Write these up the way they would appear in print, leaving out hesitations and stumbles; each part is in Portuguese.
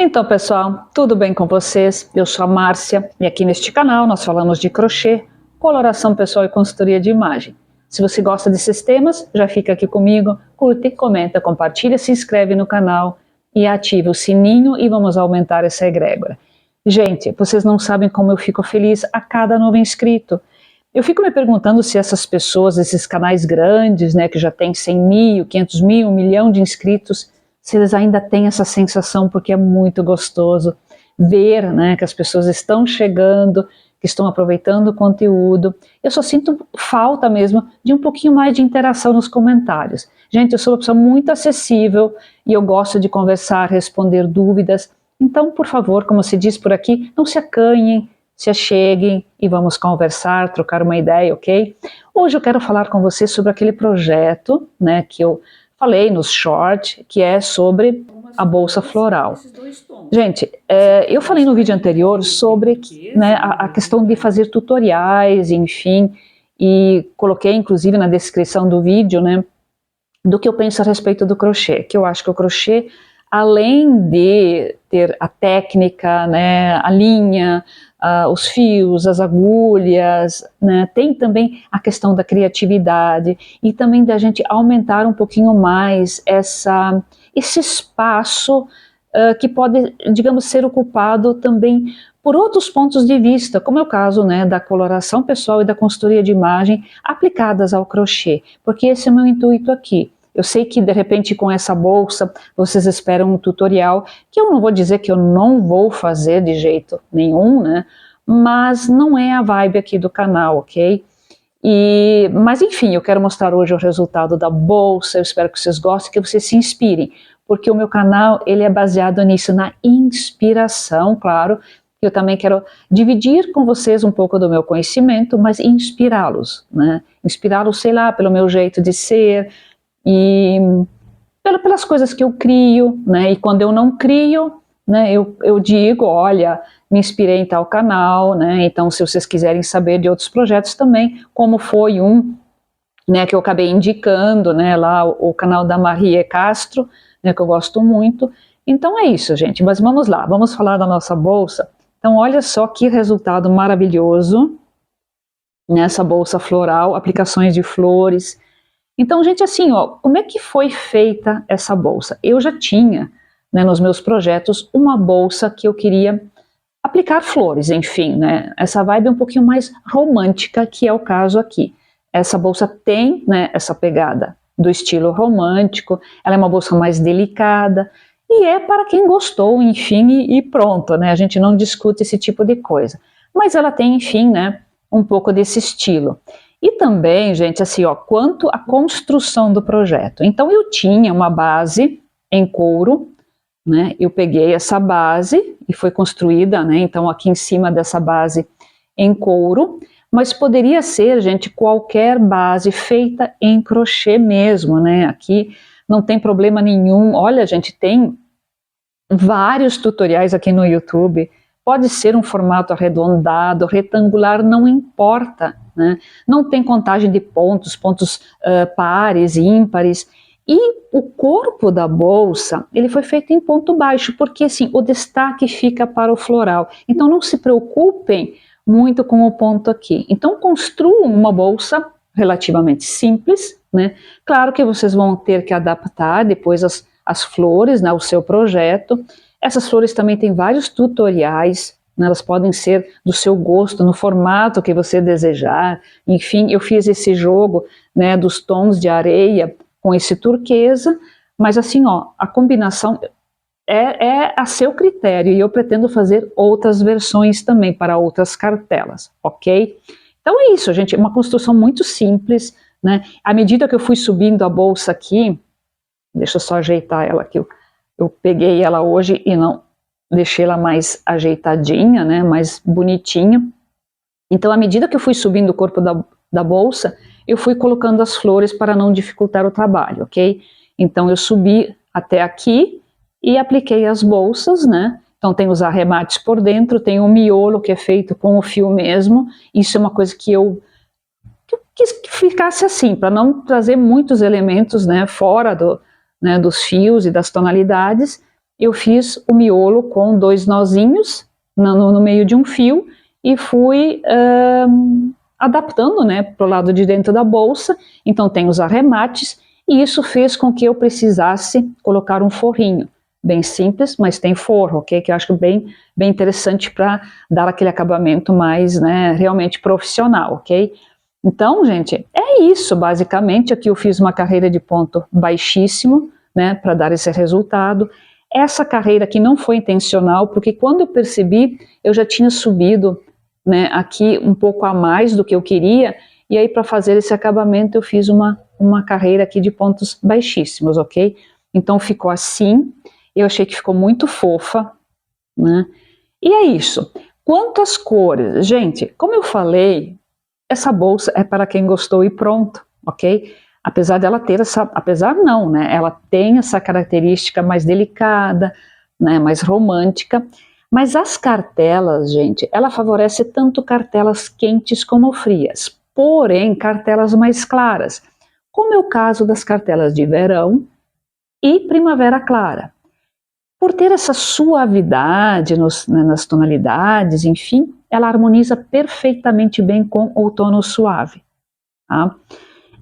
Então, pessoal, tudo bem com vocês? Eu sou a Márcia e aqui neste canal nós falamos de crochê, coloração pessoal e consultoria de imagem. Se você gosta desses temas, já fica aqui comigo, curte, comenta, compartilha, se inscreve no canal e ativa o sininho e vamos aumentar essa egrégora. Gente, vocês não sabem como eu fico feliz a cada novo inscrito. Eu fico me perguntando se essas pessoas, esses canais grandes, né, que já tem 100 mil, 500 mil, 1 milhão de inscritos, se eles ainda têm essa sensação, porque é muito gostoso ver, né, que as pessoas estão chegando, que estão aproveitando o conteúdo. Eu só sinto falta mesmo de um pouquinho mais de interação nos comentários. Gente, eu sou uma pessoa muito acessível e eu gosto de conversar, responder dúvidas. Então, por favor, como se diz por aqui, não se acanhem, se acheguem e vamos conversar, trocar uma ideia, ok? Hoje eu quero falar com vocês sobre aquele projeto, né, que eu falei nos shorts, que é sobre a bolsa floral. Gente, eu falei no vídeo anterior sobre, né, a questão de fazer tutoriais, enfim, e coloquei inclusive na descrição do vídeo, né, do que eu penso a respeito do crochê, que eu acho que o crochê, além de ter a técnica, né, a linha, os fios, as agulhas, né, tem também a questão da criatividade e também da gente aumentar um pouquinho mais esse espaço que pode, digamos, ser ocupado também por outros pontos de vista, como é o caso, né, da coloração pessoal e da consultoria de imagem aplicadas ao crochê, porque esse é o meu intuito aqui. Eu sei que de repente com essa bolsa vocês esperam um tutorial, que eu não vou dizer que eu não vou fazer de jeito nenhum, né? Mas não é a vibe aqui do canal, ok? Mas enfim, eu quero mostrar hoje o resultado da bolsa, eu espero que vocês gostem, que vocês se inspirem, porque o meu canal ele é baseado nisso, na inspiração, claro. Eu também quero dividir com vocês um pouco do meu conhecimento, mas inspirá-los, né? Inspirá-los, sei lá, pelo meu jeito de ser, e pelas coisas que eu crio, né, e quando eu não crio, né, eu digo, olha, me inspirei em tal canal, né, então se vocês quiserem saber de outros projetos também, como foi né, que eu acabei indicando, né, lá o canal da Marie Castro, né, que eu gosto muito. Então é isso, gente, mas vamos lá, vamos falar da nossa bolsa. Então olha só que resultado maravilhoso nessa bolsa floral, aplicações de flores. Então, gente, assim, ó, como é que foi feita essa bolsa? Eu já tinha, né, nos meus projetos, uma bolsa que eu queria aplicar flores, enfim, né, essa vibe um pouquinho mais romântica, que é o caso aqui. Essa bolsa tem, né, essa pegada do estilo romântico, ela é uma bolsa mais delicada, e é para quem gostou, enfim, e pronto, né, a gente não discute esse tipo de coisa. Mas ela tem, enfim, né, um pouco desse estilo. E também, gente, assim, ó, quanto à construção do projeto. Então, eu tinha uma base em couro, né? Eu peguei essa base e foi construída, né? Então, aqui em cima dessa base em couro, mas poderia ser, gente, qualquer base feita em crochê mesmo, né? Aqui não tem problema nenhum. Olha, gente, tem vários tutoriais aqui no YouTube. Pode ser um formato arredondado, retangular, não importa, né? Não tem contagem de pontos pares, ímpares. E o corpo da bolsa, ele foi feito em ponto baixo, porque assim, o destaque fica para o floral. Então não se preocupem muito com o ponto aqui. Então construam uma bolsa relativamente simples, né? Claro que vocês vão ter que adaptar depois as flores, né, ao seu projeto. Essas flores também têm vários tutoriais, né, elas podem ser do seu gosto, no formato que você desejar. Enfim, eu fiz esse jogo, né, dos tons de areia com esse turquesa, mas assim, ó, a combinação é a seu critério e eu pretendo fazer outras versões também para outras cartelas, ok? Então é isso, gente, é uma construção muito simples, né? À medida que eu fui subindo a bolsa aqui, deixa eu só ajeitar ela aqui, eu peguei ela hoje e não deixei ela mais ajeitadinha, né, mais bonitinha. Então, à medida que eu fui subindo o corpo da bolsa, eu fui colocando as flores para não dificultar o trabalho, ok? Então, eu subi até aqui e apliquei as bolsas, né? Então, tem os arremates por dentro, tem o miolo que é feito com o fio mesmo. Isso é uma coisa que eu quis que ficasse assim, para não trazer muitos elementos, né, fora dos fios e das tonalidades. eu fiz o miolo com 2 nozinhos no meio de um fio e fui adaptando, né, para o lado de dentro da bolsa. Então tem os arremates, e isso fez com que eu precisasse colocar um forrinho. Bem simples, mas tem forro, ok? Que eu acho bem interessante para dar aquele acabamento mais, né, realmente profissional, ok? Então, gente, é isso, basicamente. Aqui eu fiz uma carreira de ponto baixíssimo, né, para dar esse resultado. Essa carreira aqui não foi intencional, porque quando eu percebi, eu já tinha subido, né, aqui um pouco a mais do que eu queria, e aí para fazer esse acabamento eu fiz uma carreira aqui de pontos baixíssimos, ok? Então ficou assim, eu achei que ficou muito fofa, né? E é isso. Quanto às cores, gente, como eu falei, essa bolsa é para quem gostou e pronto, ok? Apesar dela ter apesar não, né? Ela tem essa característica mais delicada, né? Mais romântica, mas as cartelas, gente, ela favorece tanto cartelas quentes como frias, porém cartelas mais claras, como é o caso das cartelas de verão e primavera clara. Por ter essa suavidade nas tonalidades, enfim, ela harmoniza perfeitamente bem com outono suave. Tá?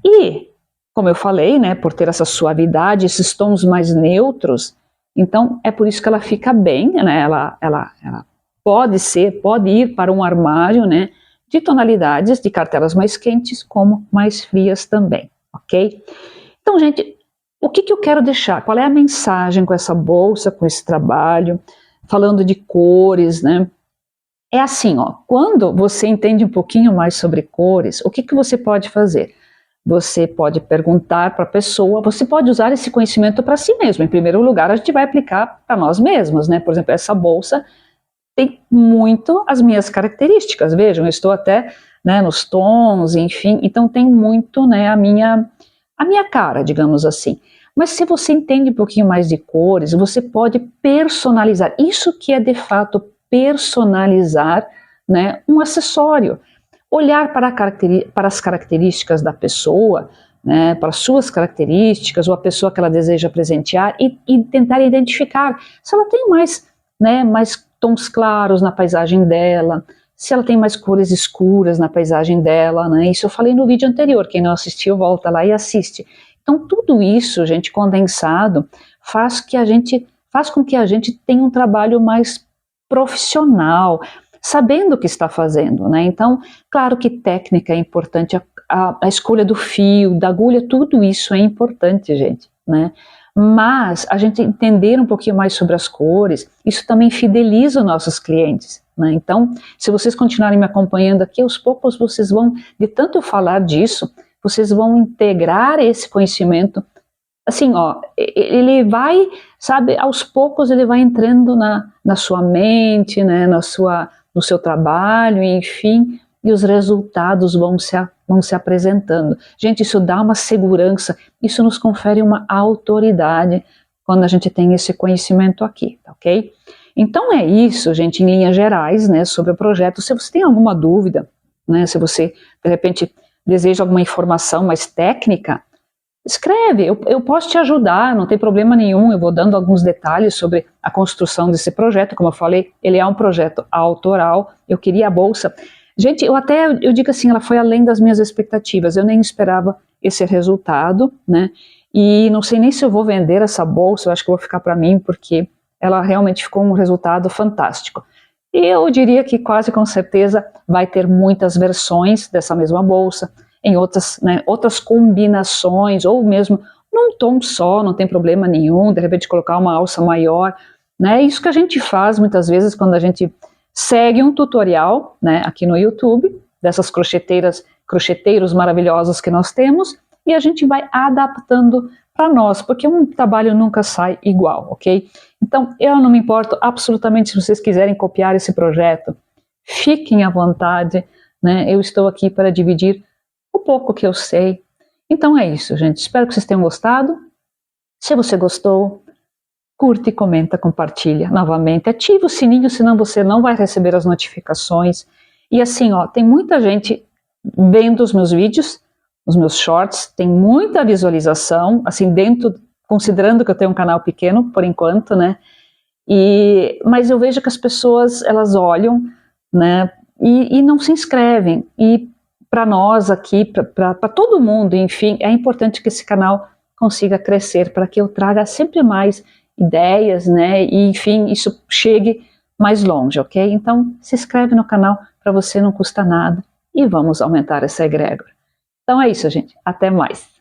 E, como eu falei, né, por ter essa suavidade, esses tons mais neutros, então é por isso que ela fica bem, né, ela pode ir para um armário, né, de tonalidades de cartelas mais quentes como mais frias também, ok? Então, gente, o que eu quero deixar? Qual é a mensagem com essa bolsa, com esse trabalho, falando de cores, né? É assim, ó, quando você entende um pouquinho mais sobre cores, o que você pode fazer? Você pode perguntar para a pessoa, você pode usar esse conhecimento para si mesmo. Em primeiro lugar, a gente vai aplicar para nós mesmos, né? Por exemplo, essa bolsa tem muito as minhas características, vejam, eu estou até, né, nos tons, enfim, então tem muito, né, a minha cara, digamos assim. Mas se você entende um pouquinho mais de cores, você pode personalizar, isso que é de fato personalizar, né, um acessório. Olhar para as características da pessoa, né, para as suas características, ou a pessoa que ela deseja presentear, e tentar identificar se ela tem mais, né, mais tons claros na paisagem dela, se ela tem mais cores escuras na paisagem dela, né? Isso eu falei no vídeo anterior, quem não assistiu, volta lá e assiste. Então tudo isso, gente, condensado, faz com que a gente tenha um trabalho mais profissional, sabendo o que está fazendo, né? Então, claro que técnica é importante, a escolha do fio, da agulha, tudo isso é importante, gente, né? Mas a gente entender um pouquinho mais sobre as cores, isso também fideliza os nossos clientes, né? Então, se vocês continuarem me acompanhando aqui, aos poucos vocês vão, de tanto eu falar disso, vocês vão integrar esse conhecimento, assim, ó, ele vai, sabe, aos poucos ele vai entrando na sua mente, né, no seu trabalho, enfim, e os resultados vão se apresentando. Gente, isso dá uma segurança, isso nos confere uma autoridade quando a gente tem esse conhecimento aqui, ok? Então é isso, gente, em linhas gerais, né, sobre o projeto. Se você tem alguma dúvida, né, se você, de repente, deseja alguma informação mais técnica, escreve, eu posso te ajudar, não tem problema nenhum, eu vou dando alguns detalhes sobre a construção desse projeto. Como eu falei, ele é um projeto autoral, eu queria a bolsa. Gente, eu digo assim, ela foi além das minhas expectativas, eu nem esperava esse resultado, né, e não sei nem se eu vou vender essa bolsa, eu acho que eu vou ficar para mim, porque ela realmente ficou um resultado fantástico. E eu diria que quase com certeza vai ter muitas versões dessa mesma bolsa, em outras, né, outras combinações, ou mesmo num tom só, não tem problema nenhum, de repente colocar uma alça maior, né, isso que a gente faz muitas vezes quando a gente segue um tutorial, né, aqui no YouTube, dessas crocheteiros maravilhosos que nós temos, e a gente vai adaptando para nós, porque um trabalho nunca sai igual, ok? Então, eu não me importo absolutamente se vocês quiserem copiar esse projeto, fiquem à vontade, né, eu estou aqui para dividir o pouco que eu sei. Então é isso, gente, espero que vocês tenham gostado. Se você gostou, curte, comenta, compartilha novamente, ativa o sininho, senão você não vai receber as notificações. E assim, ó, tem muita gente vendo os meus vídeos, os meus shorts, tem muita visualização, assim, considerando que eu tenho um canal pequeno, por enquanto, né, Mas eu vejo que as pessoas, elas olham, né, e não se inscrevem. E para nós aqui, para todo mundo, enfim, é importante que esse canal consiga crescer, para que eu traga sempre mais ideias, né, e enfim, isso chegue mais longe, ok? Então, se inscreve no canal, para você não custa nada, e vamos aumentar essa egrégora. Então é isso, gente. Até mais.